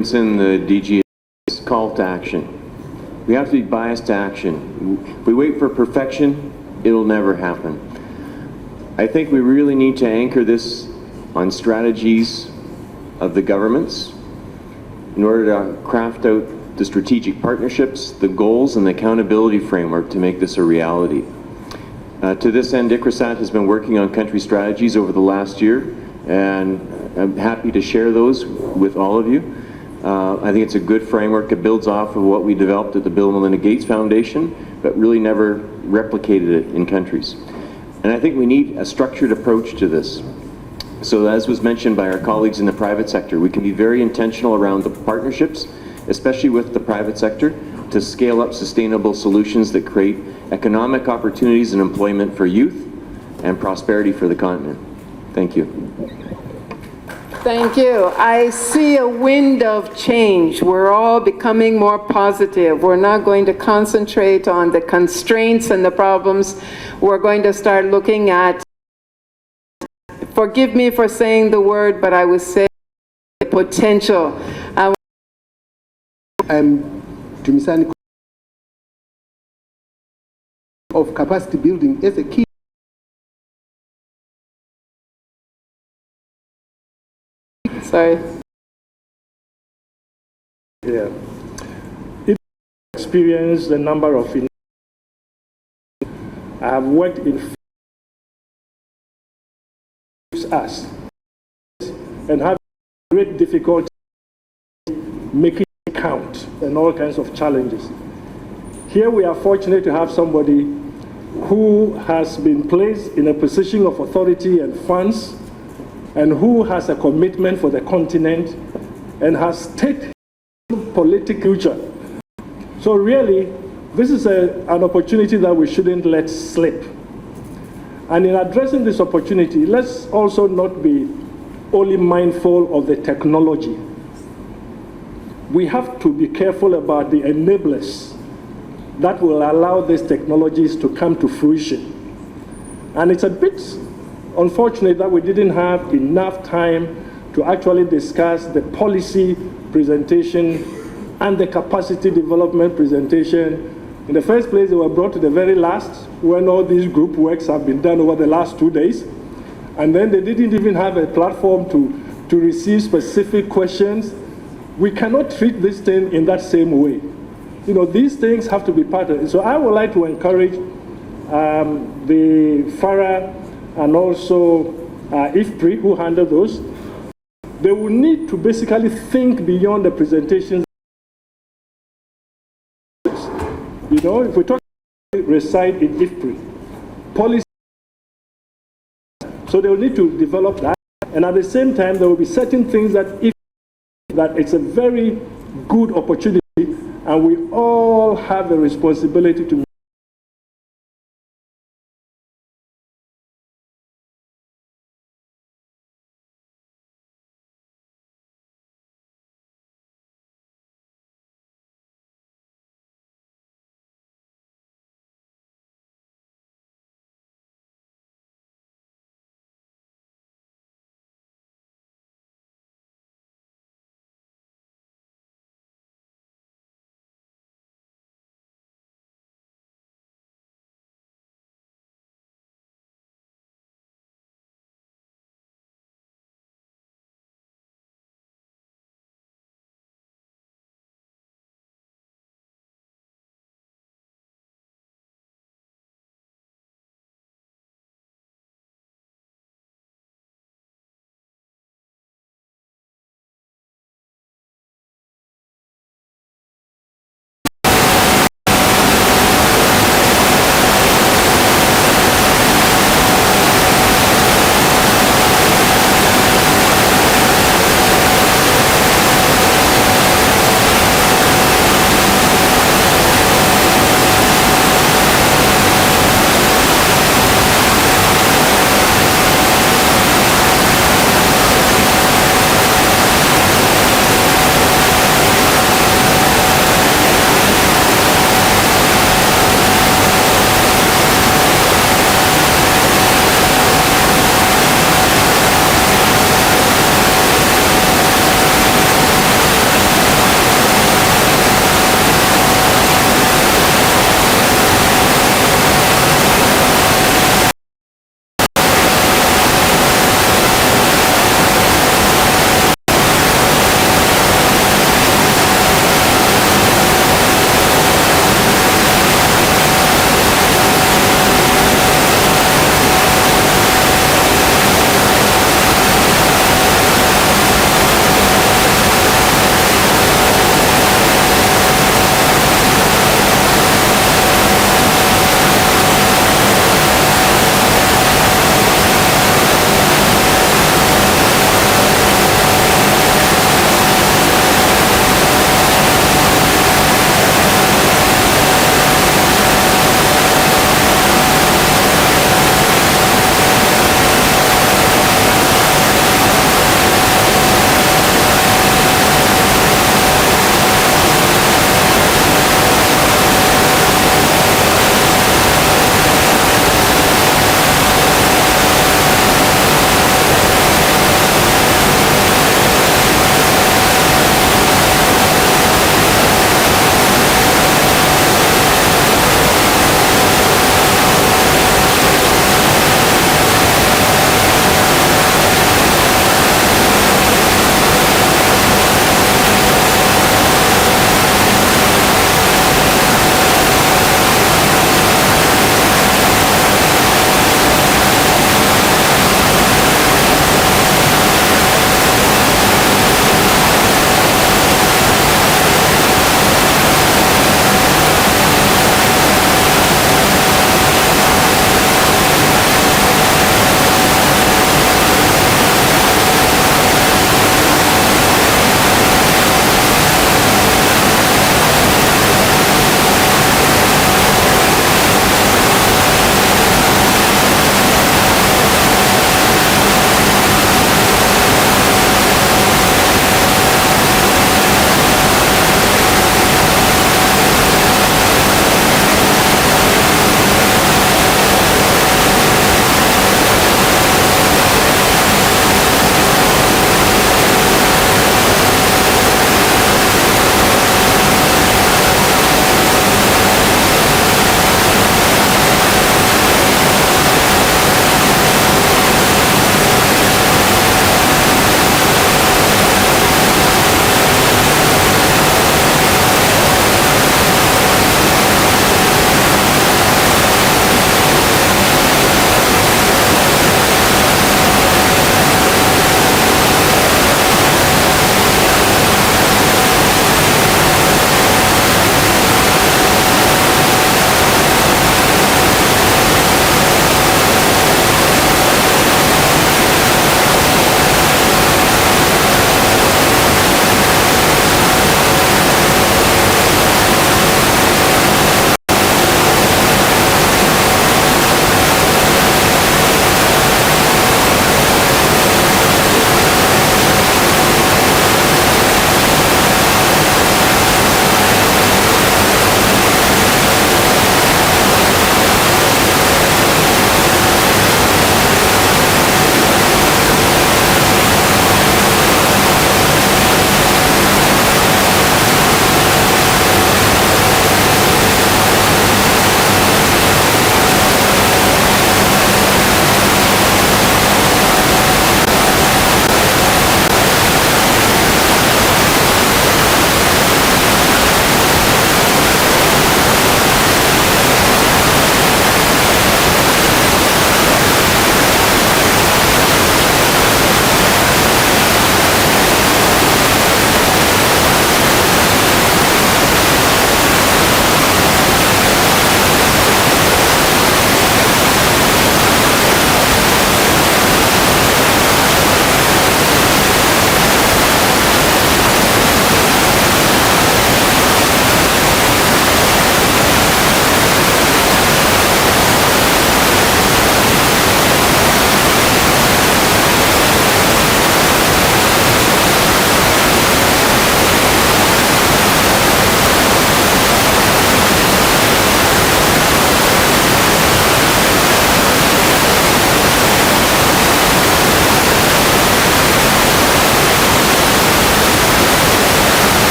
in the DGA's call to action. We have to be biased to action. If we wait for perfection, it'll never happen. I think we really need to anchor this on strategies of the governments in order to craft out the strategic partnerships, the goals, and the accountability framework to make this a reality. To this end, ICRISAT has been working on country strategies over the last year, and I'm happy to share those with all of you. I think it's a good framework. It builds off of what we developed at the Bill and Melinda Gates Foundation, but really never replicated it in countries. And I think we need a structured approach to this. So as was mentioned by our colleagues in the private sector, we can be very intentional around the partnerships, especially with the private sector, to scale up sustainable solutions that create economic opportunities and employment for youth and prosperity for the continent. Thank you. Thank you. I see a wind of change. We're all becoming more positive. We're not going to concentrate on the constraints and the problems. We're going to start looking at, forgive me for saying the word, but I would say potential. Tumisani of capacity building is a key. Sorry. Yeah. It experienced a number of. I have worked in us and have great difficulty making it count and all kinds of challenges. Here we are fortunate to have somebody who has been placed in a position of authority and funds, and who has a commitment for the continent and has taken political future. So really, this is an opportunity that we shouldn't let slip. And in addressing this opportunity, let's also not be only mindful of the technology. We have to be careful about the enablers that will allow these technologies to come to fruition. And it's a bit unfortunate that we didn't have enough time to actually discuss the policy presentation and the capacity development presentation. In the first place, they were brought to the very last, when all these group works have been done over the last 2 days. And then they didn't even have a platform to receive specific questions. We cannot treat this thing in that same way. You know, these things have to be part of it. So I would like to encourage the FARA and also IFPRI, who handle those. They will need to basically think beyond the presentations. You know, if we talk about reside in IFPRI, policy, so they will need to develop that. And at the same time, there will be certain things that it's a very good opportunity, and we all have a responsibility to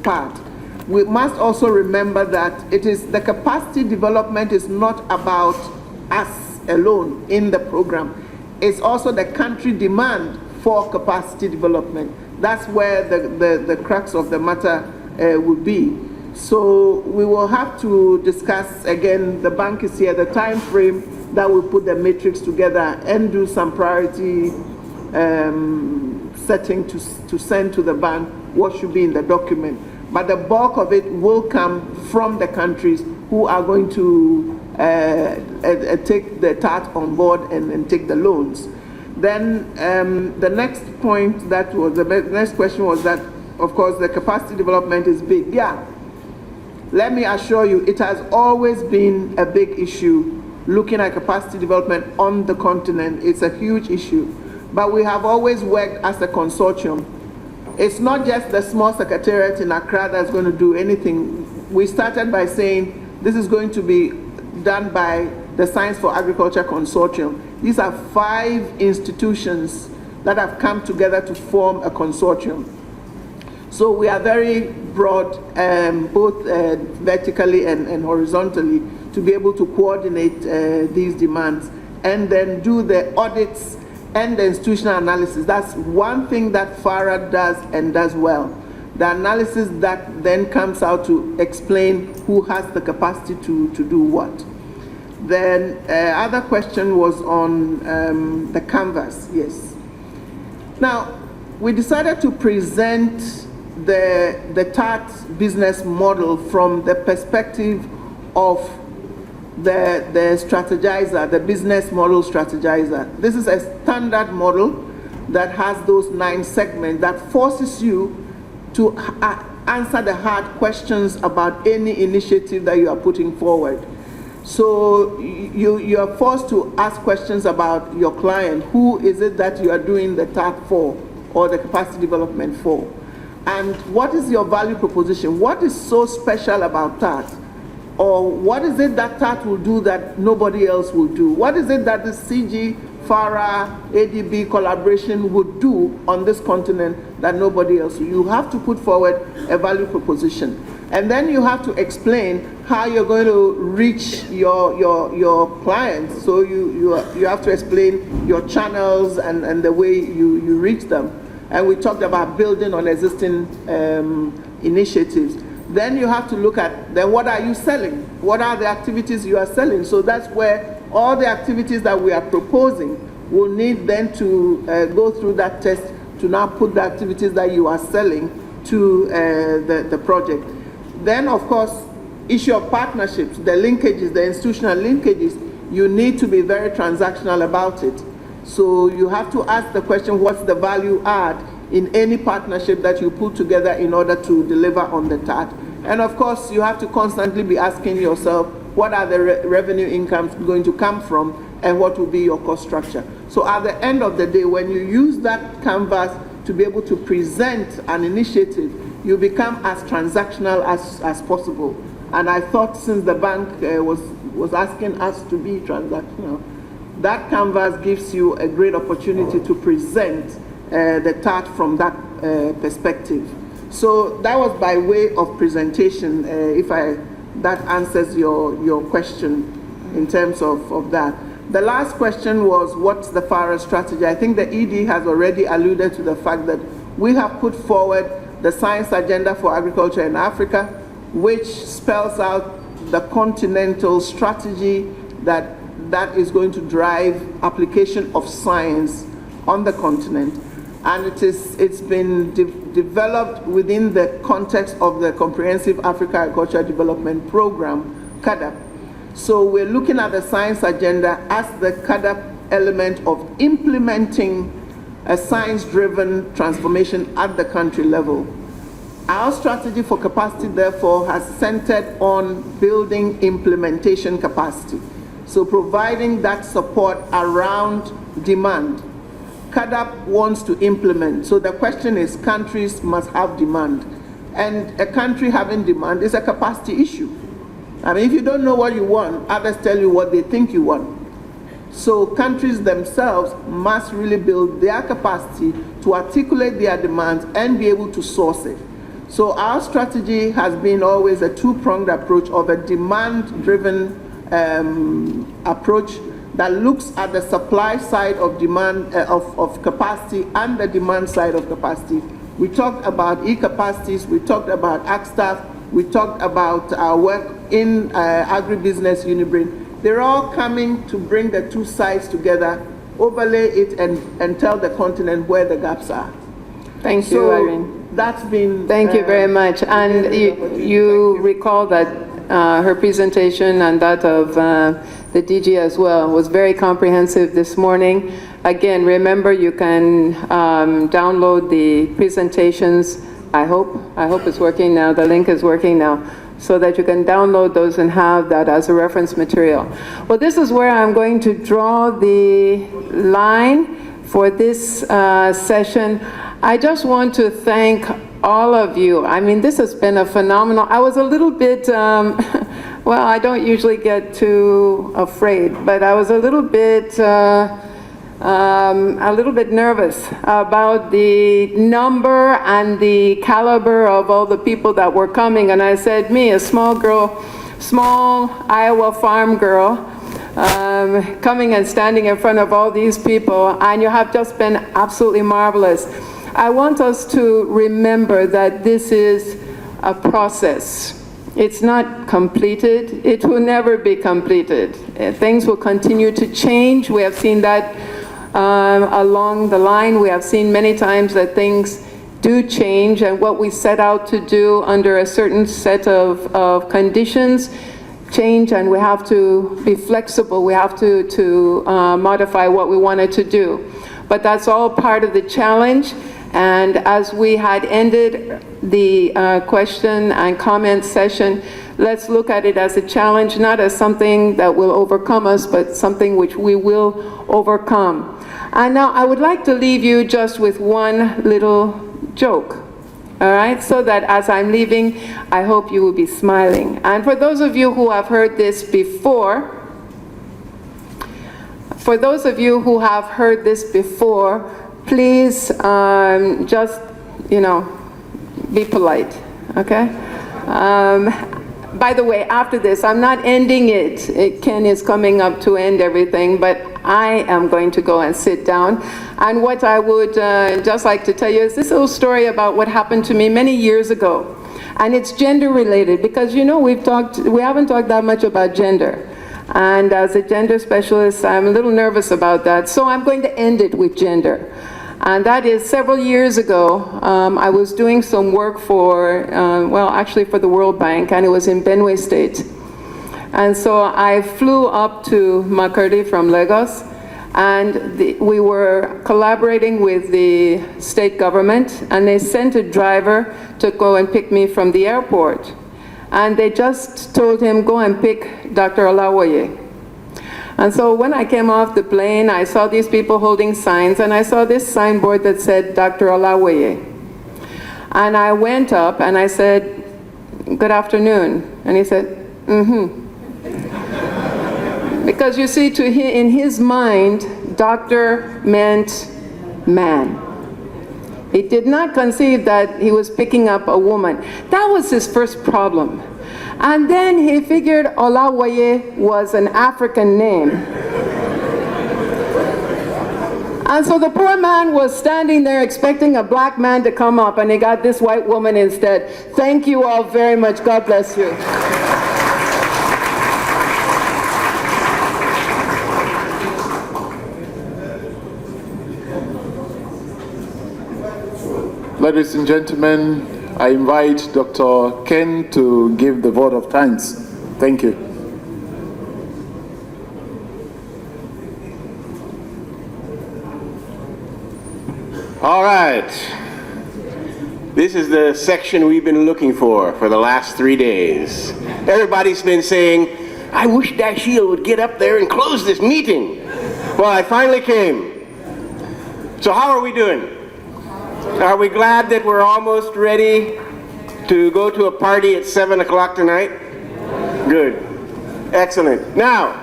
part. We must also remember that the capacity development is not about us alone in the program. It's also the country demand for capacity development. That's where the crux of the matter will be. So we will have to discuss, again, the bank is here, the time frame that we put the matrix together and do some priority setting to send to the bank what should be in the document. But the bulk of it will come from the countries who are going to take the TAAT on board and take the loans. Then the next point the next question was that, of course, the capacity development is big. Yeah, let me assure you, it has always been a big issue looking at capacity development on the continent. It's a huge issue. But we have always worked as a consortium. It's not just the small secretariat in Accra that's going to do anything. We started by saying this is going to be done by the Science for Agriculture Consortium. These are 5 institutions that have come together to form a consortium. So we are very broad, both vertically and horizontally, to be able to coordinate these demands and then do the audits and the institutional analysis. That's one thing that FARA does and does well. The analysis that then comes out to explain who has the capacity to do what. Then other question was on the canvas, yes. Now, we decided to present the TAAT business model from the perspective of the strategizer, the business model strategizer. This is a standard model that has those 9 segments that forces you to answer the hard questions about any initiative that you are putting forward. So you are forced to ask questions about your client. Who is it that you are doing the TAAT for or the capacity development for? And what is your value proposition? What is so special about TAAT? Or what is it that TAAT will do that nobody else will do? What is it that the CG, FARA, ADB collaboration would do on this continent that nobody else will? You have to put forward a value proposition. And then you have to explain how you're going to reach your clients. So you have to explain your channels and the way you reach them. And we talked about building on existing initiatives. Then you have to look at, then what are you selling? What are the activities you are selling? So that's where all the activities that we are proposing will need then to go through that test to now put the activities that you are selling to the project. Then, of course, issue of partnerships, the linkages, the institutional linkages, you need to be very transactional about it. So you have to ask the question, what's the value add in any partnership that you put together in order to deliver on the TAAT? And of course, you have to constantly be asking yourself, what are the revenue incomes going to come from, and what will be your cost structure? So at the end of the day, when you use that canvas to be able to present an initiative, you become as transactional as possible. And I thought, since the bank was asking us to be transactional, that canvas gives you a great opportunity to present the TAAT from that perspective. So that was by way of presentation, that answers your question in terms of that. The last question was, what's the FARA strategy? I think the ED has already alluded to the fact that we have put forward the Science Agenda for Agriculture in Africa, which spells out the continental strategy that is going to drive application of science on the continent. And it's been developed within the context of the Comprehensive Africa Agriculture Development Program, CAADP. So we're looking at the science agenda as the CAADP element of implementing a science-driven transformation at the country level. Our strategy for capacity, therefore, has centered on building implementation capacity. So providing that support around demand. CAADP wants to implement. So the question is, countries must have demand. And a country having demand is a capacity issue. I mean, if you don't know what you want, others tell you what they think you want. So countries themselves must really build their capacity to articulate their demands and be able to source it. So our strategy has been always a two-pronged approach of a demand-driven approach that looks at the supply side of demand of capacity and the demand side of capacity. We talked about e-capacities, we talked about ACT-staff, we talked about our work in agribusiness Unibrain. They're all coming to bring the two sides together, overlay it, and tell the continent where the gaps are. Thank you, Irene. That's been... Thank you very much. And you recall that her presentation and that of the DG as well was very comprehensive this morning. Again, remember you can download the presentations. I hope it's working now. The link is working now, so that you can download those and have that as a reference material. Well, this is where I'm going to draw the line for this session. I just want to thank all of you. I mean, this has been a phenomenal, I was a little bit, well, I don't usually get too afraid, but I was a little bit nervous about the number and the caliber of all the people that were coming. And I said, me, a small girl, small Iowa farm girl, coming and standing in front of all these people, and you have just been absolutely marvelous. I want us to remember that this is a process. It's not completed. It will never be completed. Things will continue to change. We have seen that along the line. We have seen many times that things do change, and what we set out to do under a certain set of conditions change, and we have to be flexible. We have to modify what we wanted to do. But that's all part of the challenge. And as we had ended the question and comment session, let's look at it as a challenge, not as something that will overcome us, but something which we will overcome. And now I would like to leave you just with one little joke, all right? So that as I'm leaving, I hope you will be smiling. And for those of you who have heard this before, please just, be polite, okay? By the way, after this, I'm not ending it. Ken is coming up to end everything, but I am going to go and sit down. And what I would just like to tell you is this little story about what happened to me many years ago. And it's gender related, because we haven't talked that much about gender. And as a gender specialist, I'm a little nervous about that. So I'm going to end it with gender. And that is several years ago, I was doing some work for, actually for the World Bank, and it was in Benue State. And so I flew up to Makurdi from Lagos, and we were collaborating with the state government, and they sent a driver to go and pick me from the airport. And they just told him, go and pick Dr. Olawoye. And so when I came off the plane, I saw these people holding signs, and I saw this signboard that said Dr. Olawoye. And I went up and I said, good afternoon. And he said, mm-hmm. Because you see, in his mind, doctor meant man. He did not conceive that he was picking up a woman. That was his first problem. And then he figured Olawoye was an African name. And so the poor man was standing there expecting a black man to come up, and he got this white woman instead. Thank you all very much. God bless you. Ladies and gentlemen, I invite Dr. Ken to give the vote of thanks. Thank you. All right. This is the section we've been looking for the last 3 days. Everybody's been saying, I wish Dashiell would get up there and close this meeting. Well, I finally came. So how are we doing? Are we glad that we're almost ready to go to a party at 7 o'clock tonight? Good. Excellent. Now,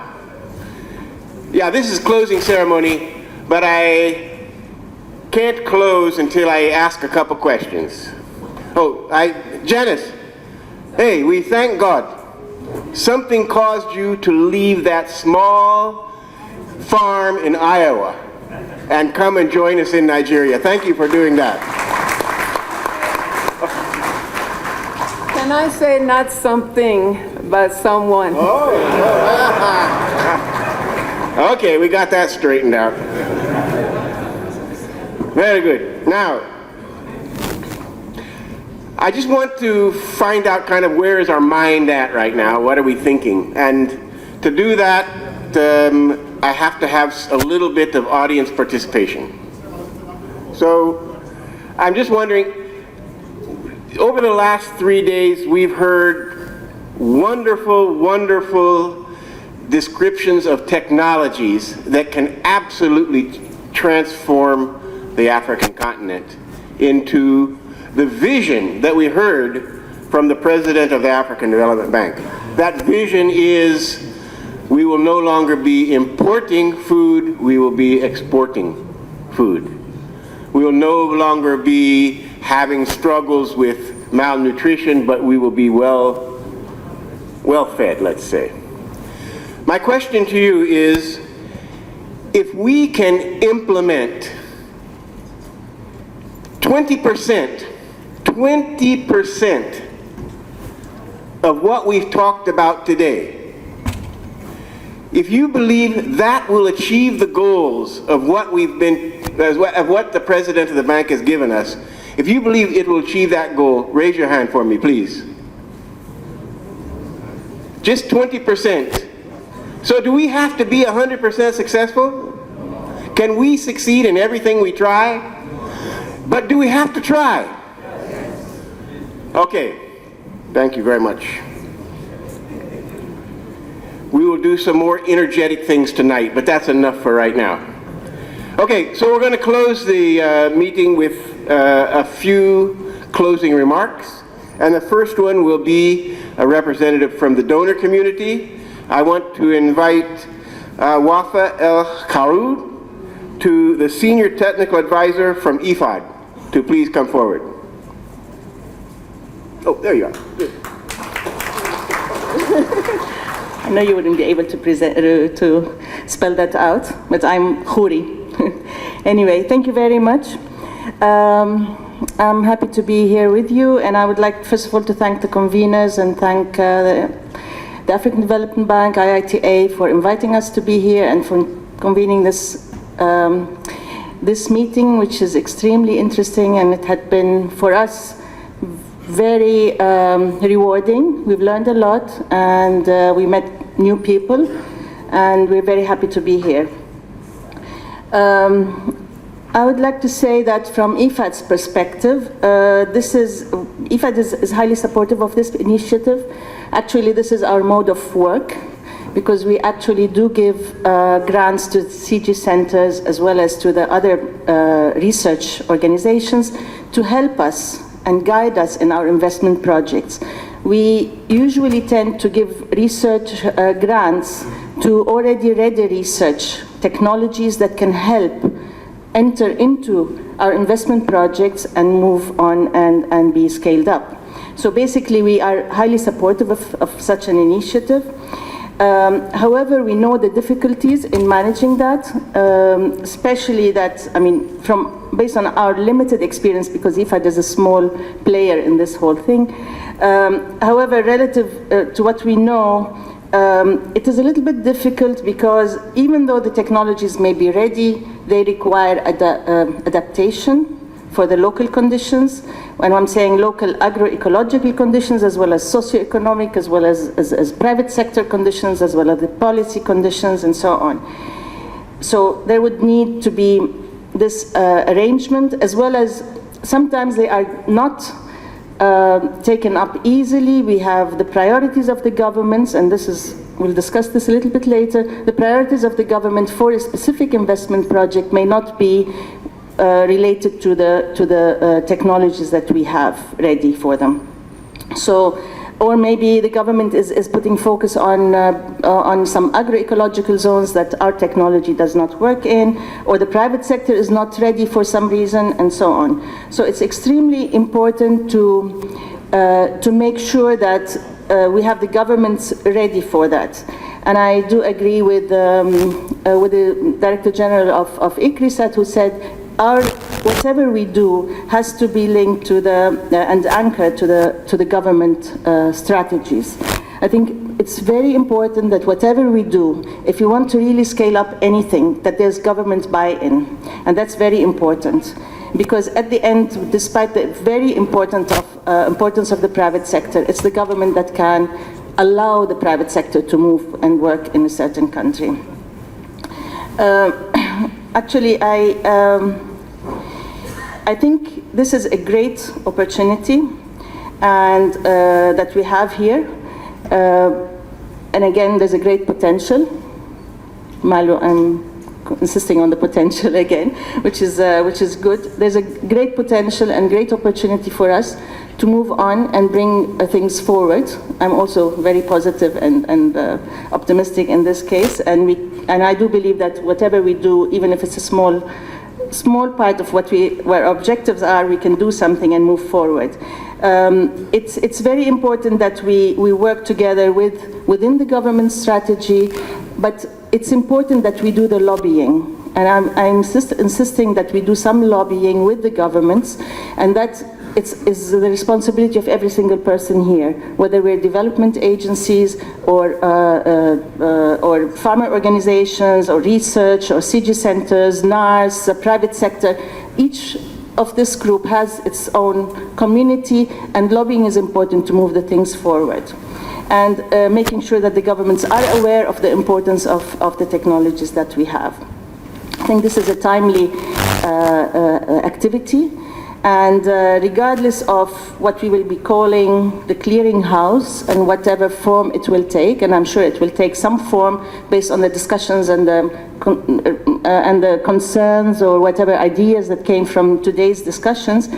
yeah, this is closing ceremony, but I can't close until I ask a couple questions. Oh, Janice, hey, we thank God. Something caused you to leave that small farm in Iowa and come and join us in Nigeria. Thank you for doing that. Can I say not something, but someone? Okay, we got that straightened out. Very good. Now, I just want to find out kind of where is our mind at right now, what are we thinking? And to do that, I have to have a little bit of audience participation. So, I'm just wondering, over the last 3 days, we've heard wonderful, wonderful descriptions of technologies that can absolutely transform the African continent into the vision that we heard from the president of the African Development Bank. That vision is we will no longer be importing food, we will be exporting food. We will no longer be having struggles with malnutrition, but we will be well fed, let's say. My question to you is, if we can implement 20% of what we've talked about today, if you believe that will achieve the goals of what the president of the bank has given us, if you believe it will achieve that goal, raise your hand for me, please. Just 20%. So do we have to be 100% successful? Can we succeed in everything we try? But do we have to try? Okay, thank you very much. We will do some more energetic things tonight, but that's enough for right now. Okay, so we're going to close the meeting with a few closing remarks. And the first one will be a representative from the donor community. I want to invite Wafa El Karoud, to the Senior Technical Advisor from IFAD, to please come forward. Oh, there you are. Good. I know you wouldn't be able to present to spell that out, but I'm Khoury. Anyway, thank you very much. I'm happy to be here with you, and I would like, first of all, to thank the conveners and thank the African Development Bank, IITA, for inviting us to be here and for convening this this meeting, which is extremely interesting, and it had been, for us, very rewarding. We've learned a lot, and we met new people, and we're very happy to be here. I would like to say that from IFAD's perspective, IFAD is highly supportive of this initiative. Actually, this is our mode of work, because we actually do give grants to CG centers as well as to the other research organizations to help us and guide us in our investment projects. We usually tend to give research grants to already ready research technologies that can help enter into our investment projects and move on and be scaled up. So basically, we are highly supportive of such an initiative. However, we know the difficulties in managing that, especially that, based on our limited experience, because IFAD is a small player in this whole thing. However, relative to what we know, it is a little bit difficult because even though the technologies may be ready, they require adaptation for the local conditions. When I'm saying local agroecological conditions, as well as socioeconomic, as well as private sector conditions, as well as the policy conditions, and so on. So there would need to be this arrangement, as well as sometimes they are not taken up easily. We have the priorities of the governments, and we'll discuss this a little bit later. The priorities of the government for a specific investment project may not be related to the technologies that we have ready for them. So or maybe the government is putting focus on some agroecological zones that our technology does not work in, or the private sector is not ready for some reason, and so on. So it's extremely important to make sure that we have the governments ready for that. And I do agree with the Director General of ICRISAT, who said whatever we do has to be linked to and anchored to the government strategies. I think it's very important that whatever we do, if you want to really scale up anything, that there's government buy-in, and that's very important. Because at the end, despite the very importance of the private sector, it's the government that can allow the private sector to move and work in a certain country. Actually, I think this is a great opportunity and that we have here. And again, there's a great potential. Malo, I'm insisting on the potential again, which is good. There's a great potential and great opportunity for us to move on and bring things forward. I'm also very positive and optimistic in this case, and I do believe that whatever we do, even if it's a small part of where our objectives are, we can do something and move forward. It's very important that we work together within the government strategy, but it's important that we do the lobbying. And I'm insisting that we do some lobbying with the governments, and that is the responsibility of every single person here, whether we're development agencies or farmer organizations or research or CG centers, NARS, the private sector. Each of this group has its own community, and lobbying is important to move the things forward. And making sure that the governments are aware of the importance of the technologies that we have. I think this is a timely activity, and regardless of what we will be calling the clearinghouse and whatever form it will take, and I'm sure it will take some form based on the discussions and the concerns or whatever ideas that came from today's discussions,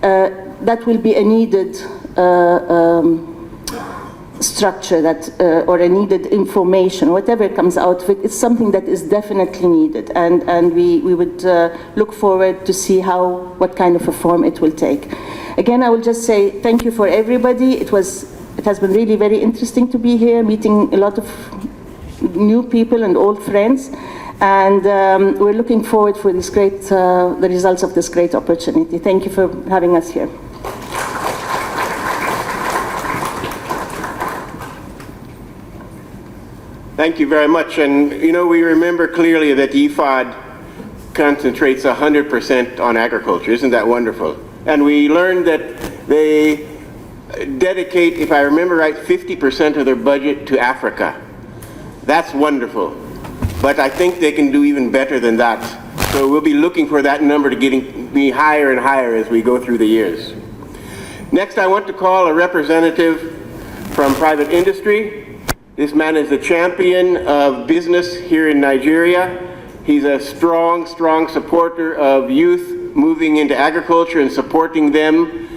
that will be a needed structure or a needed information, whatever comes out of it, it's something that is definitely needed, and we would look forward to see what kind of a form it will take. Again, I will just say thank you for everybody. It has been really very interesting to be here, meeting a lot of new people and old friends, and we're looking forward for the results of this great opportunity. Thank you for having us here. Thank you very much. And we remember clearly that the IFAD concentrates 100% on agriculture. Isn't that wonderful? And we learned that they dedicate, if I remember right, 50% of their budget to Africa. That's wonderful. But I think they can do even better than that. So we'll be looking for that number to be higher and higher as we go through the years. Next, I want to call a representative from private industry. This man is a champion of business here in Nigeria. He's a strong, strong supporter of youth moving into agriculture and supporting them.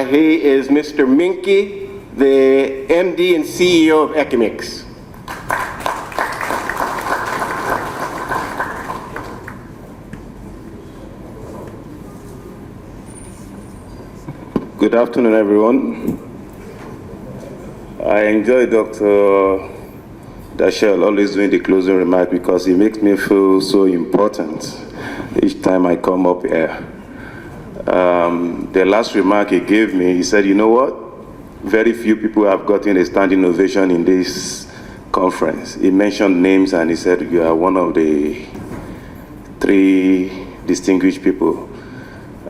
He is Mr. Minky, the MD and CEO of Economics. Good afternoon, everyone. I enjoy Dr. Dashel always doing the closing remark because he makes me feel so important each time I come up here. The last remark he gave me, he said, you know what? Very few people have gotten a standing ovation in this conference. He mentioned names and he said, you are one of the 3 distinguished people.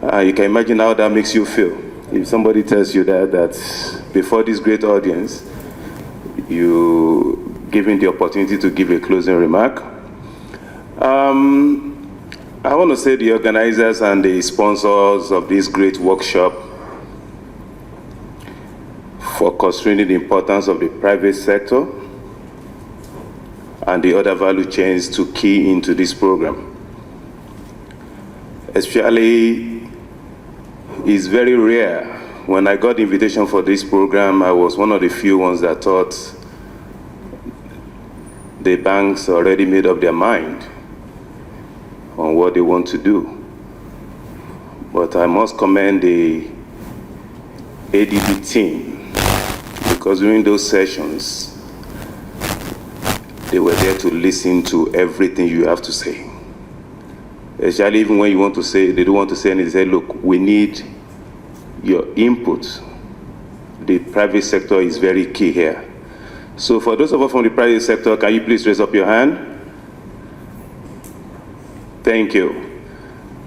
You can imagine how that makes you feel. If somebody tells you that before this great audience, you given the opportunity to give a closing remark. I want to say the organizers and the sponsors of this great workshop for constraining the importance of the private sector and the other value chains to key into this program. Especially, it's very rare when I got the invitation for this program, I was one of the few ones that thought the banks already made up their mind on what they want to do. But I must commend the ADB team, because during those sessions, they were there to listen to everything you have to say. Especially even when you want to say, they don't want to say anything, they say, look, we need your input. The private sector is very key here. So for those of us from the private sector, can you please raise up your hand? Thank you.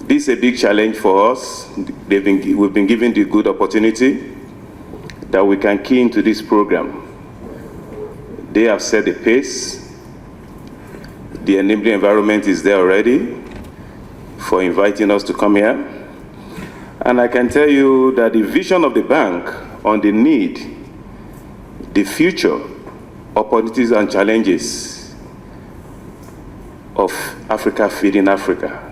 This is a big challenge for us. We've been given the good opportunity that we can key into this program. They have set the pace. The enabling environment is there already for inviting us to come here. And I can tell you that the vision of the bank on the need, the future, opportunities and challenges of Africa feeding Africa.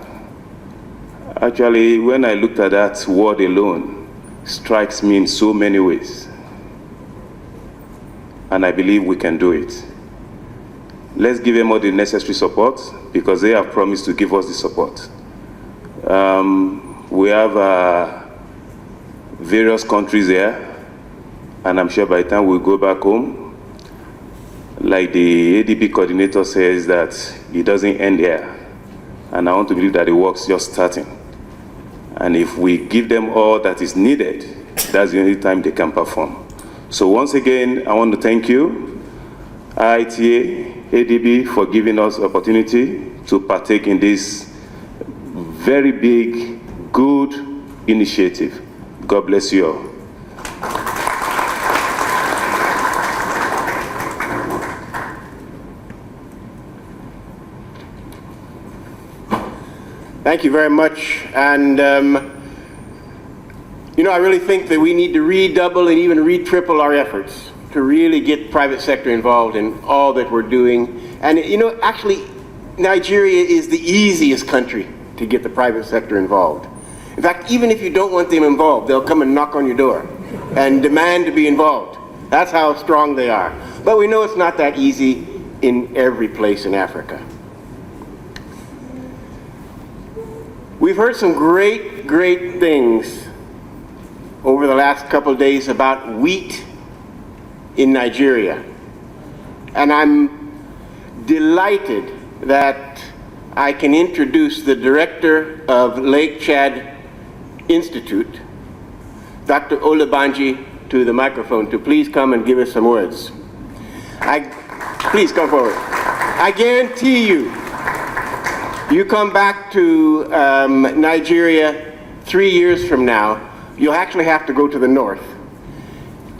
Actually, when I looked at that word alone, strikes me in so many ways. And I believe we can do it. Let's give them all the necessary support, because they have promised to give us the support. We have various countries there, and I'm sure by the time we go back home, like the ADB coordinator says, that it doesn't end here. And I want to believe that the work's just starting. And if we give them all that is needed, that's the only time they can perform. So once again, I want to thank you, IITA, ADB, for giving us opportunity to partake in this very big, good initiative. God bless you all. Thank you very much. And, you know, I really think that we need to redouble and even re-triple our efforts to really get private sector involved in all that we're doing. And, you know, actually, Nigeria is the easiest country to get the private sector involved. In fact, even if you don't want them involved, they'll come and knock on your door and demand to be involved. That's how strong they are. But we know it's not that easy in every place in Africa. We've heard some great, great things over the last couple of days about wheat in Nigeria. And I'm delighted that I can introduce the director of Lake Chad Institute, Dr. Olabanji, to the microphone to please come and give us some words. Please come forward. I guarantee you, you come back to Nigeria 3 years from now, you'll actually have to go to the north.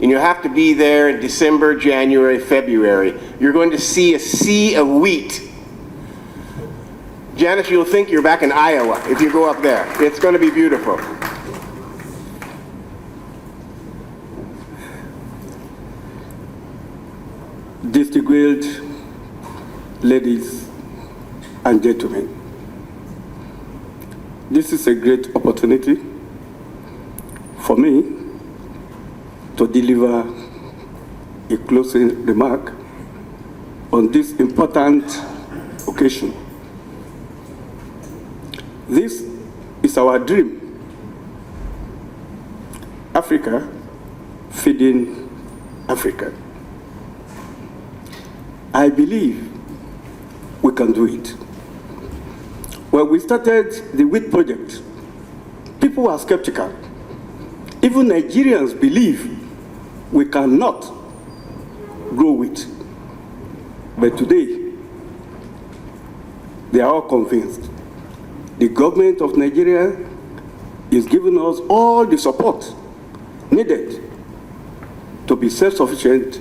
And you'll have to be there in December, January, February. You're going to see a sea of wheat. Janice, you'll think you're back in Iowa if you go up there. It's going to be beautiful. Distinguished ladies and gentlemen, this is a great opportunity for me to deliver a closing remark on this important occasion. This is our dream. Africa feeding Africa. I believe we can do it. When we started the wheat project, people were skeptical. Even Nigerians believe we cannot grow wheat. But today, they are all convinced. The government of Nigeria is giving us all the support needed to be self-sufficient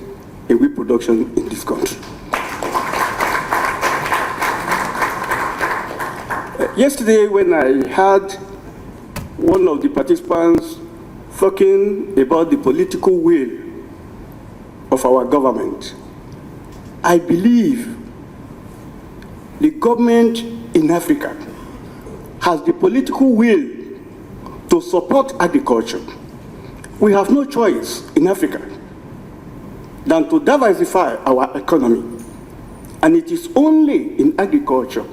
in wheat production in this country. Yesterday, when I heard one of the participants talking about the political will of our government, I believe the government in Africa has the political will to support agriculture we have no choice in Africa than to diversify our economy. And it is only in agriculture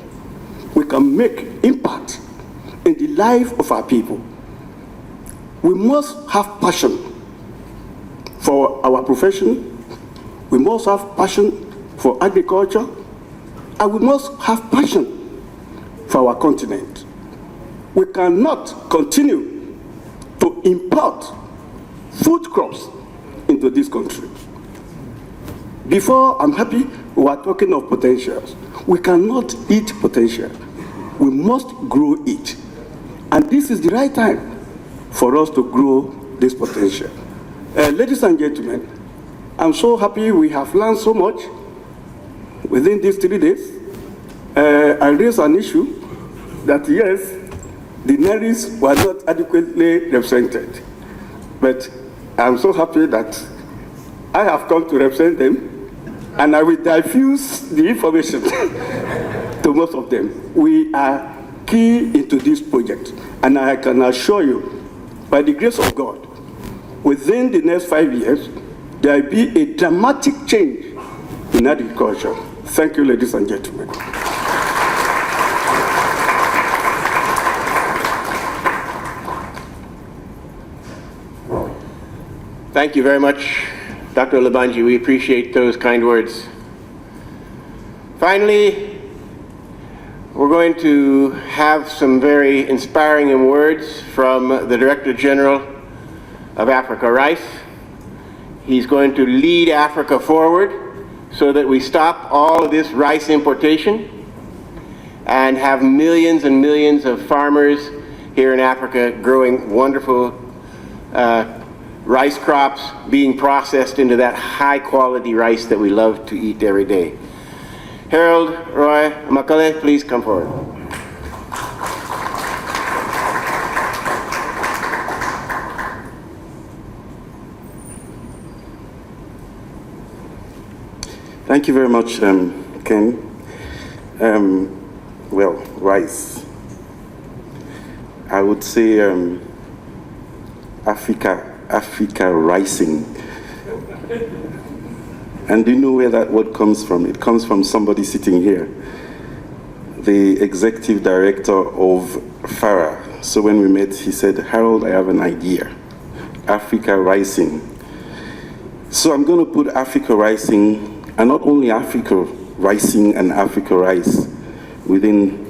we can make impact in the life of our people. We must have passion for our profession. We must have passion for agriculture. And we must have passion for our continent. We cannot continue to import food crops into this country. Before, I'm happy we are talking of potentials. We cannot eat potential. We must grow it. And this is the right time for us to grow this potential. Ladies and gentlemen, I'm so happy we have learned so much within these 3 days. I raised an issue that yes, the Neris were not adequately represented. But I'm so happy that I have come to represent them, and I will diffuse the information to most of them. We are key into this project, and I can assure you, by the grace of God, within the next 5 years, there will be a dramatic change in agriculture. Thank you, ladies and gentlemen. Thank you very much, Dr. Labanji. We appreciate those kind words. Finally, we're going to have some very inspiring words from the Director General of Africa Rice. He's going to lead Africa forward so that we stop all of this rice importation and have millions and millions of farmers here in Africa growing wonderful rice crops, being processed into that high quality rice that we love to eat every day. Harold Roy Makale, please come forward. Thank you very much, Ken. Well, rice. I would say Africa rising. And do you know where that word comes from? It comes from somebody sitting here, the executive director of FARA. So when we met, he said, Harold, I have an idea. Africa rising. So I'm going to put Africa rising, and not only Africa rising and Africa rice within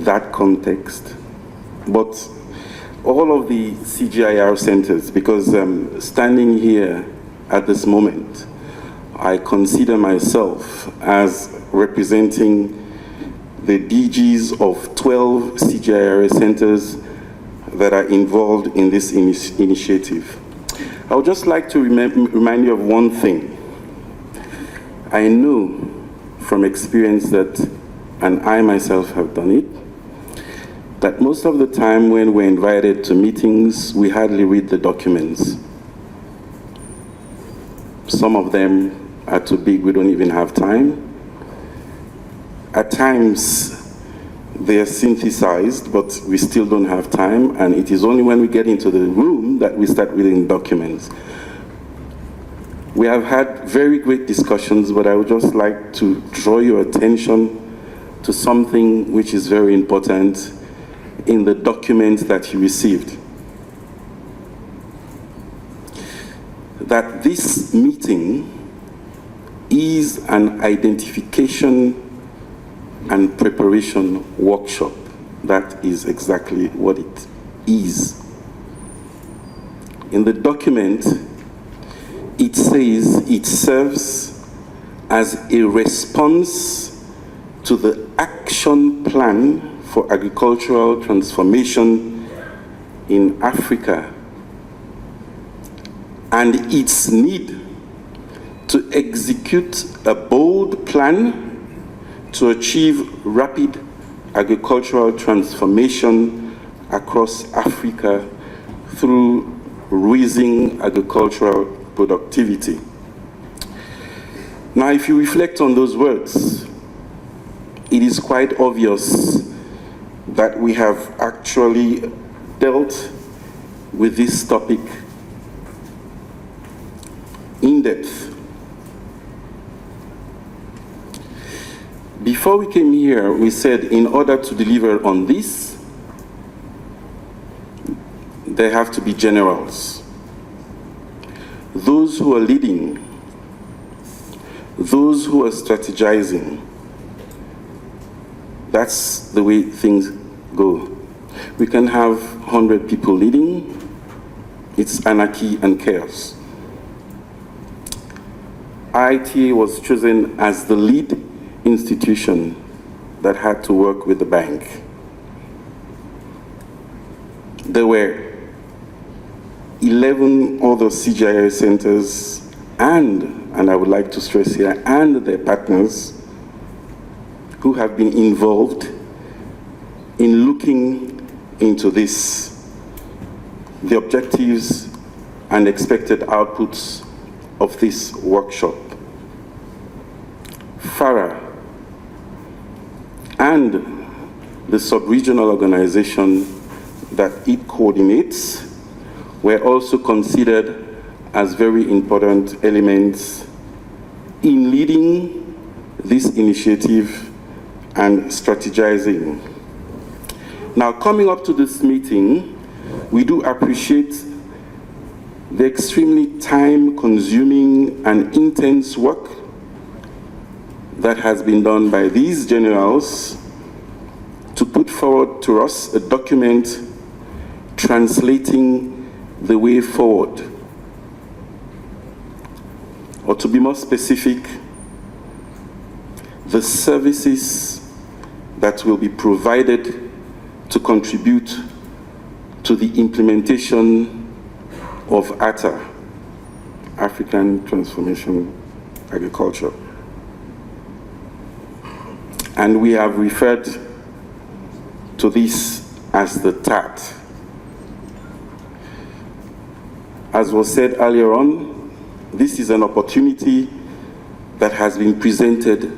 that context, but all of the CGIAR centers, because standing here at this moment, I consider myself as representing the DGs of 12 CGIAR centers that are involved in this initiative. I would just like to remind you of one thing. I know from experience that, and I myself have done it, that most of the time when we're invited to meetings, we hardly read the documents. Some of them are too big, we don't even have time. At times, they are synthesized, but we still don't have time, and it is only when we get into the room that we start reading documents. We have had very great discussions, but I would just like to draw your attention to something which is very important in the document that you received. That this meeting is an identification and preparation workshop. That is exactly what it is. In the document, it says it serves as a response to the action plan for agricultural transformation in Africa and its need to execute a bold plan to achieve rapid agricultural transformation across Africa through raising agricultural productivity. Now, if you reflect on those words, it is quite obvious that we have actually dealt with this topic depth. Before we came here, we said in order to deliver on this, there have to be generals. Those who are leading, those who are strategizing. That's the way things go. We can have 100 people leading. It's anarchy and chaos. IITA was chosen as the lead institution that had to work with the bank. There were 11 other CGIAR centers and I would like to stress here, and their partners who have been involved in looking into this, the objectives and expected outputs of this workshop. FARA and the sub-regional organization that it coordinates were also considered as very important elements in leading this initiative and strategizing. Now, coming up to this meeting, we do appreciate the extremely time-consuming and intense work that has been done by these generals to put forward to us a document translating the way forward. Or to be more specific, the services that will be provided to contribute to the implementation of ATA, African Transformation Agriculture. And we have referred to this as the TAAT. As was said earlier on, this is an opportunity that has been presented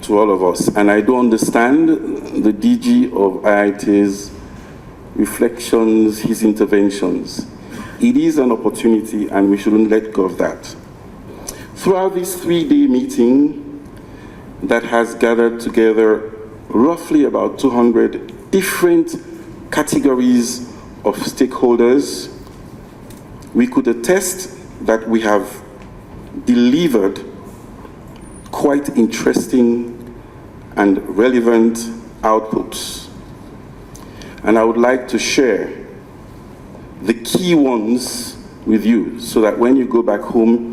to all of us. And I do understand the DG of IIT's reflections, his interventions. It is an opportunity and we shouldn't let go of that. Throughout this 3-day meeting that has gathered together roughly about 200 different categories of stakeholders, we could attest that we have delivered quite interesting and relevant outputs. And I would like to share the key ones with you so that when you go back home,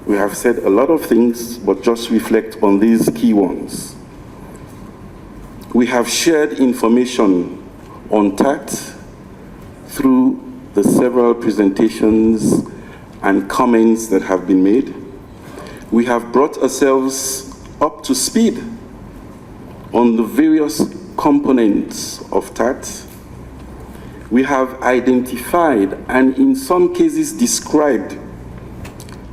we have said a lot of things, but just reflect on these key ones. We have shared information on TAAT through the several presentations and comments that have been made. We have brought ourselves up to speed on the various components of TAAT. We have identified and in some cases described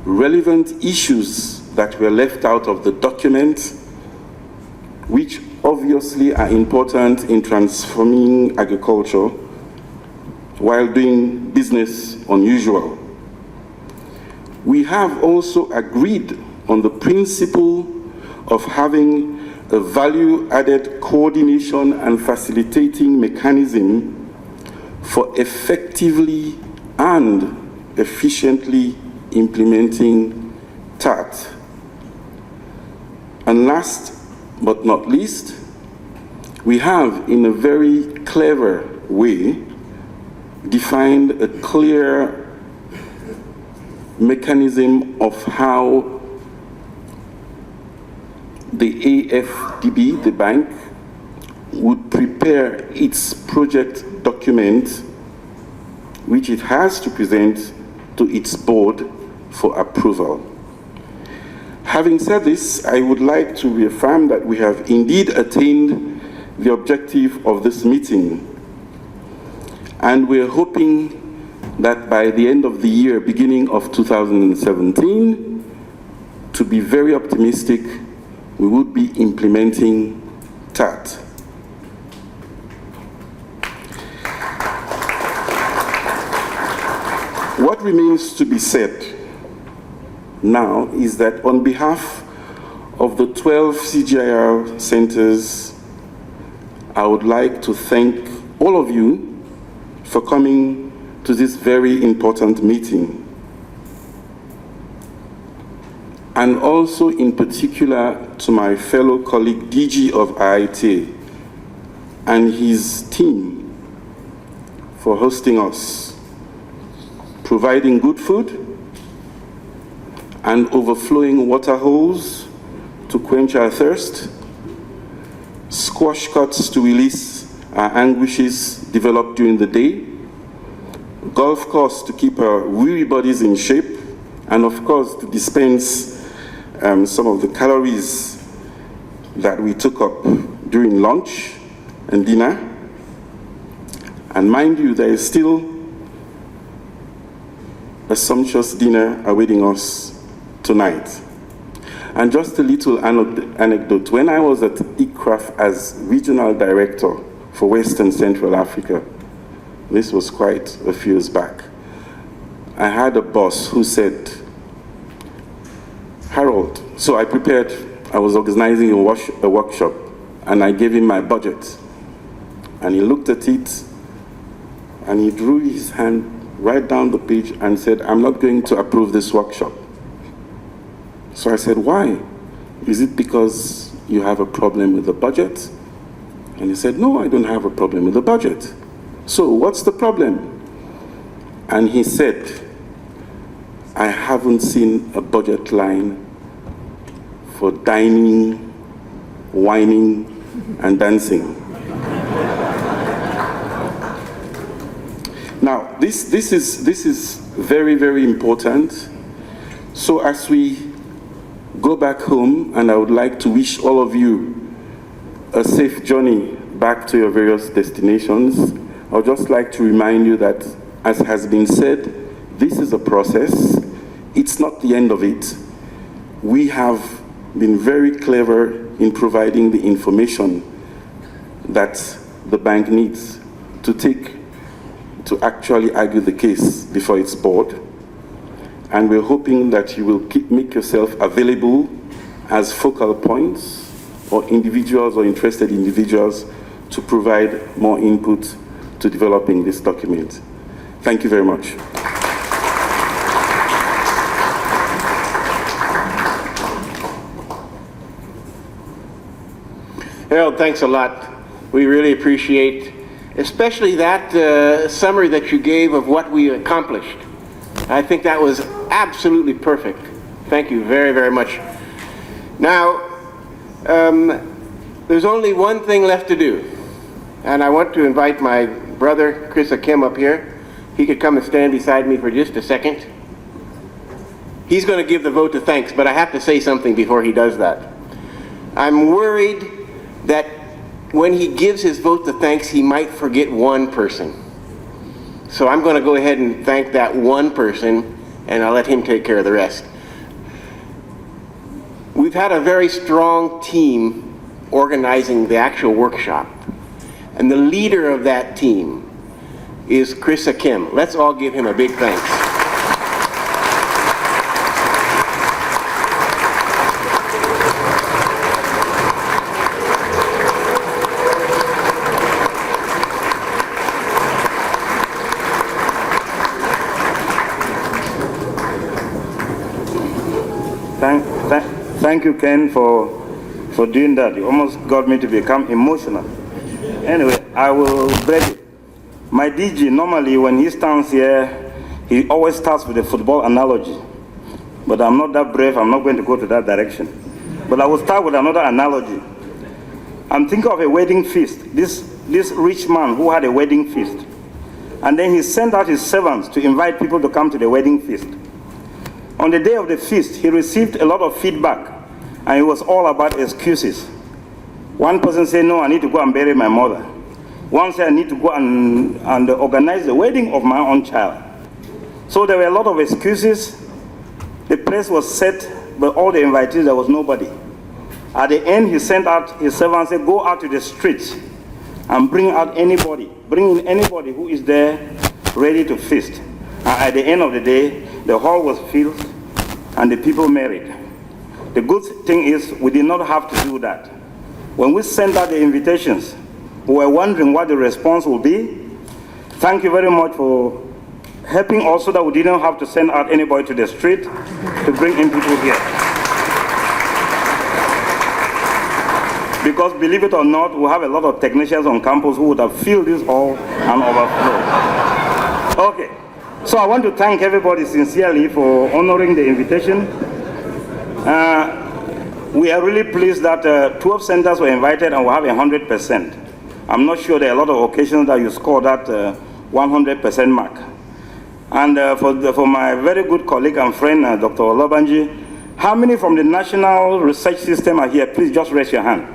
relevant issues that were left out of the document, which obviously are important in transforming agriculture while doing business unusual. We have also agreed on the principle of having a value-added coordination and facilitating mechanism for effectively and efficiently implementing TAAT. And last but not least, we have, in a very clever way, defined a clear mechanism of how the AfDB, the bank, would prepare its project document, which it has to present to its board for approval. Having said this, I would like to reaffirm that we have indeed attained the objective of this meeting. And we're hoping that by the end of the year, beginning of 2017, to be very optimistic, we would be implementing TAAT. What remains to be said now is that on behalf of the 12 CGIAR centers, I would like to thank all of you for coming to this very important meeting. And also in particular to my fellow colleague DG of IITA and his team for hosting us, providing good food and overflowing water holes to quench our thirst, squash cuts to release our anguishes developed during the day, golf course to keep our weary bodies in shape, and of course to dispense some of the calories that we took up during lunch and dinner. And mind you, there is still a sumptuous dinner awaiting us tonight. And just a little anecdote. When I was at ICRAF as regional director for Western Central Africa, this was quite a few years back, I had a boss who said, Harold, so I was organizing a workshop, and I gave him my budget. And he looked at it, and he drew his hand right down the page and said, I'm not going to approve this workshop. So I said, why? Is it because you have a problem with the budget? And he said, no, I don't have a problem with the budget. So what's the problem? And he said, I haven't seen a budget line for dining, whining, and dancing. Now, this is very, very important. So as we go back home, and I would like to wish all of you a safe journey back to your various destinations, I would just like to remind you that, as has been said, this is a process. It's not the end of it. We have been very clever in providing the information that the bank needs to actually argue the case before its board. And we're hoping that you will make yourself available as focal points or individuals or interested individuals to provide more input to developing this document. Thank you very much. Harold, thanks a lot. We really appreciate, especially that summary that you gave of what we accomplished. I think that was absolutely perfect. Thank you very, very much. Now, there's only one thing left to do, and I want to invite my brother, Chris Akim, up here. He could come and stand beside me for just a second. He's going to give the vote of thanks, but I have to say something before he does that. I'm worried that when he gives his vote of thanks, he might forget one person. So I'm going to go ahead and thank that one person, and I'll let him take care of the rest. We've had a very strong team organizing the actual workshop, and the leader of that team is Chris Akim. Let's all give him a big thanks. Thank you, Ken, for doing that. You almost got me to become emotional. Anyway, I will break it. My DG, normally when he stands here, he always starts with a football analogy. But I'm not that brave, I'm not going to go to that direction. But I will start with another analogy. I'm thinking of a wedding feast. This rich man who had a wedding feast. And then he sent out his servants to invite people to come to the wedding feast. On the day of the feast, he received a lot of feedback, and it was all about excuses. One person said, no, I need to go and bury my mother. One said, I need to go and organize the wedding of my own child. So there were a lot of excuses. The place was set, but all the invitees, there was nobody. At the end, he sent out his servants, said, go out to the streets and bring in anybody who is there ready to feast. And at the end of the day, the hall was filled and the people married. The good thing is we did not have to do that. When we sent out the invitations, we were wondering what the response will be. Thank you very much for helping also that we didn't have to send out anybody to the street to bring in people here. Because believe it or not, we have a lot of technicians on campus who would have filled this hall and overflow. Okay, so I want to thank everybody sincerely for honoring the invitation. We are really pleased that 12 centers were invited and we have 100%. I'm not sure there are a lot of occasions that you score that 100% mark. And for my very good colleague and friend, Dr. Olabanji, how many from the National Research System are here? Please just raise your hand.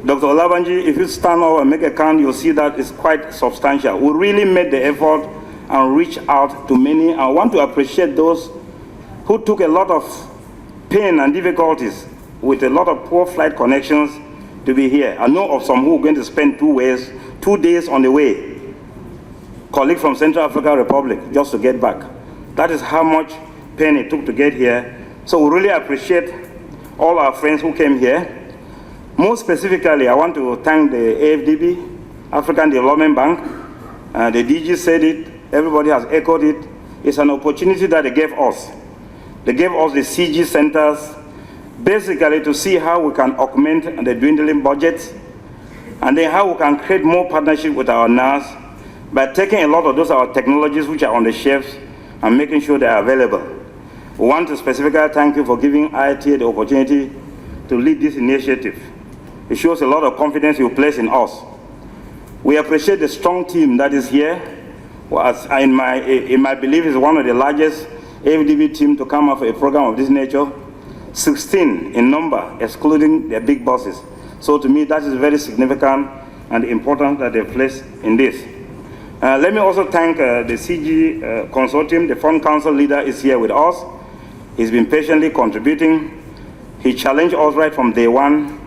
Dr. Olabanji, if you stand up and make a count, you'll see that it's quite substantial. We really made the effort and reached out to many. I want to appreciate those who took a lot of pain and difficulties with a lot of poor flight connections to be here. I know of some who are going to spend 2 days on the way. Colleague from Central African Republic, just to get back. That is how much pain it took to get here. So we really appreciate all our friends who came here. More specifically, I want to thank the AfDB, African Development Bank. The DG said it, everybody has echoed it. It's an opportunity that they gave us. They gave us the CG centers, basically to see how we can augment the dwindling budgets, and then how we can create more partnership with our NAS by taking a lot of those our technologies which are on the shelves and making sure they are available. We want to specifically thank you for giving IITA the opportunity to lead this initiative. It shows a lot of confidence you place in us. We appreciate the strong team that is here. In my belief, is one of the largest AfDB team to come up with a program of this nature. 16 in number, excluding the big bosses. So to me, that is very significant and important that they place in this. Let me also thank the CG consortium. The Fund Council leader is here with us. He's been patiently contributing. He challenged us right from day one,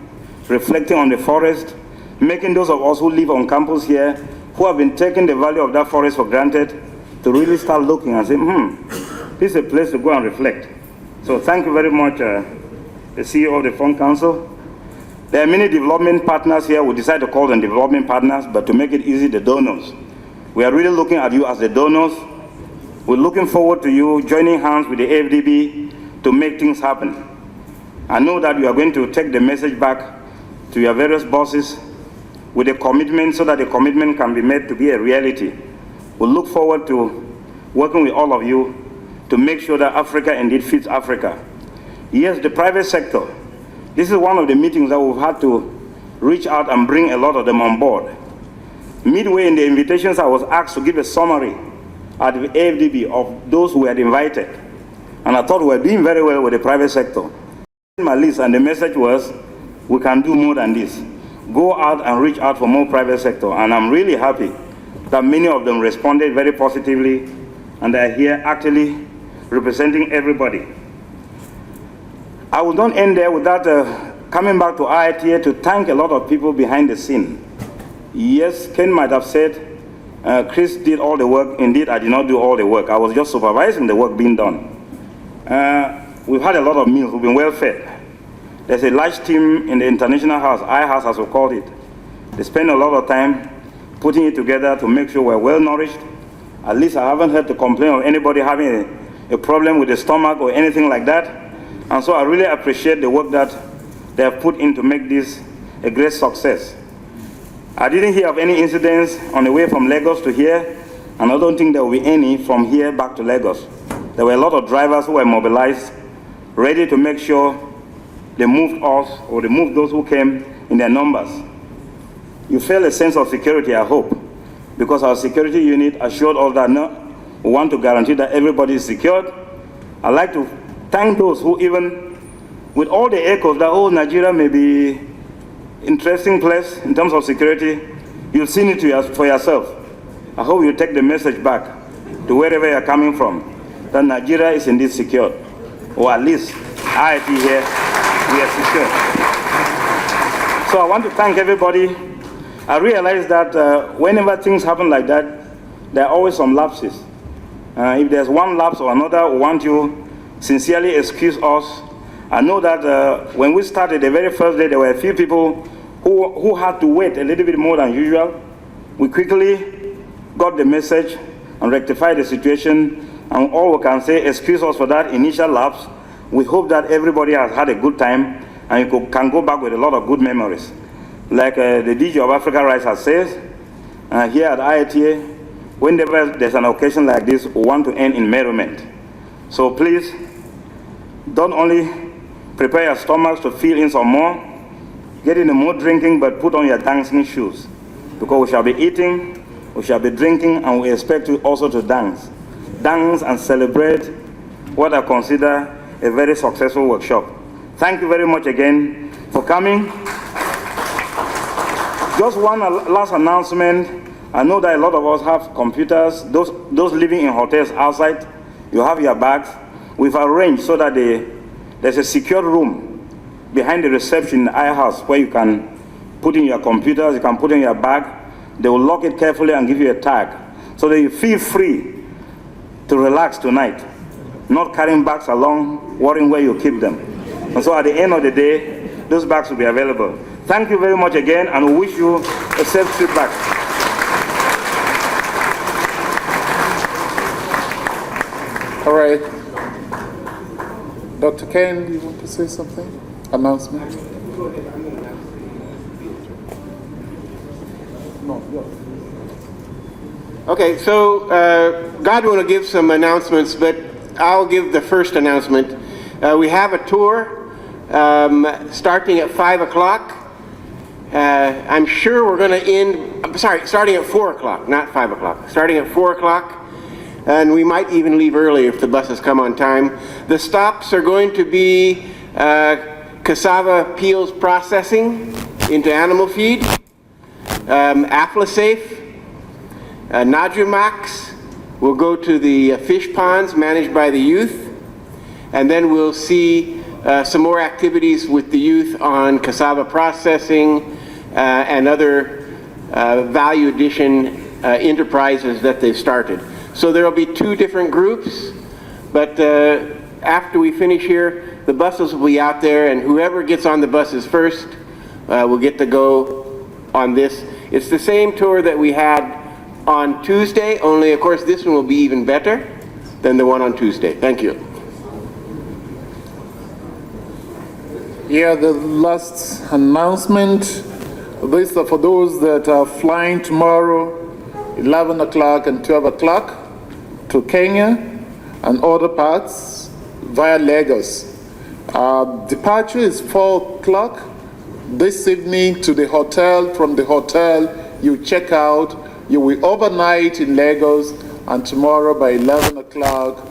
reflecting on the forest, making those of us who live on campus here, who have been taking the value of that forest for granted, to really start looking and say, this is a place to go and reflect. So thank you very much, the CEO of the Fund Council. There are many development partners here. We decided to call them development partners, but to make it easy, the donors. We are really looking at you as the donors. We're looking forward to you joining hands with the AfDB to make things happen. I know that you are going to take the message back to your various bosses with a commitment so that the commitment can be made to be a reality. We look forward to working with all of you to make sure that Africa indeed fits Africa. Yes, the private sector. This is one of the meetings that we've had to reach out and bring a lot of them on board. Midway in the invitations, I was asked to give a summary at the AfDB of those who had invited. And I thought we were doing very well with the private sector. My list, and the message was, we can do more than this. Go out and reach out for more private sector. And I'm really happy that many of them responded very positively, and they're here actually representing everybody. I will not end there without coming back to IITA to thank a lot of people behind the scene. Yes, Ken might have said, Chris did all the work. Indeed, I did not do all the work. I was just supervising the work being done. We've had a lot of meals. We've been well fed. There's a large team in the International House, I-House as we called it. They spend a lot of time putting it together to make sure we're well nourished. At least I haven't heard the complaint of anybody having a problem with the stomach or anything like that. And so I really appreciate the work that they have put in to make this a great success. I didn't hear of any incidents on the way from Lagos to here, and I don't think there will be any from here back to Lagos. There were a lot of drivers who were mobilized, ready to make sure they moved us, or they moved those who came in their numbers. You felt a sense of security, I hope, because our security unit assured us that we want to guarantee that everybody is secured. I'd like to thank those who, even with all the echoes that, oh, Nigeria may be interesting place in terms of security, you've seen it for yourself. I hope you take the message back to wherever you're coming from, that Nigeria is indeed secured, or at least IIT here, we are secured. So I want to thank everybody. I realize that whenever things happen like that, there are always some lapses. If there's one lapse or another, we want you sincerely excuse us. I know that when we started the very first day, there were a few people who had to wait a little bit more than usual. We quickly got the message and rectified the situation, and all we can say, excuse us for that initial lapse. We hope that everybody has had a good time and you can go back with a lot of good memories. Like the DG of Africa Rights has said, here at IITA, whenever there's an occasion like this, we want to end in merriment. So please, don't only prepare your stomachs to fill in some more, get in the mood drinking, but put on your dancing shoes. Because we shall be eating, we shall be drinking, and we expect you also to dance. Dance and celebrate what I consider a very successful workshop. Thank you very much again for coming. Just one last announcement. I know that a lot of us have computers. Those living in hotels outside, you have your bags. We've arranged so that there's a secure room behind the reception in the I house where you can put in your computers, you can put in your bag. They will lock it carefully and give you a tag so that you feel free to relax tonight, not carrying bags along, worrying where you keep them. And so at the end of the day, those bags will be available. Thank you very much again, and we wish you a safe trip back. All right. Dr. Ken, do you want to say something? Announcement? No, Okay, so God will give some announcements, but I'll give the first announcement. We have a tour starting at 5 o'clock. I'm sure we're going to end, starting at 4 o'clock, not 5 o'clock. Starting at 4 o'clock, and we might even leave early if the buses come on time. The stops are going to be cassava peels processing into animal feed, Aflasafe, Najumax. We'll go to the fish ponds managed by the youth, and then we'll see some more activities with the youth on cassava processing and other value addition enterprises that they've started. So there will be 2 different groups, but after we finish here, the buses will be out there, and whoever gets on the buses first will get to go on this. It's the same tour that we had on Tuesday, only of course this one will be even better than the one on Tuesday. Thank you. Yeah, the last announcement. This is for those that are flying tomorrow, 11 o'clock and 12 o'clock to Kenya and other parts via Lagos. Departure is 4 o'clock this evening to the hotel. From the hotel, you check out. You will overnight in Lagos, and tomorrow by 11 o'clock,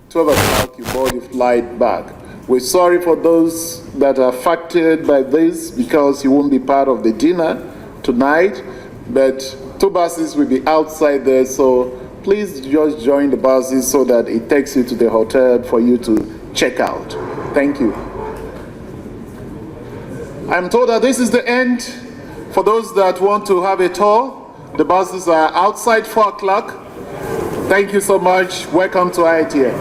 12 o'clock, you board your flight back. We're sorry for those that are affected by this because you won't be part of the dinner tonight, but 2 buses will be outside there, so please just join the buses so that it takes you to the hotel for you to check out. Thank you. I'm told that this is the end. For those that want to have a tour, the buses are outside 4 o'clock. Thank you so much. Welcome to IITA.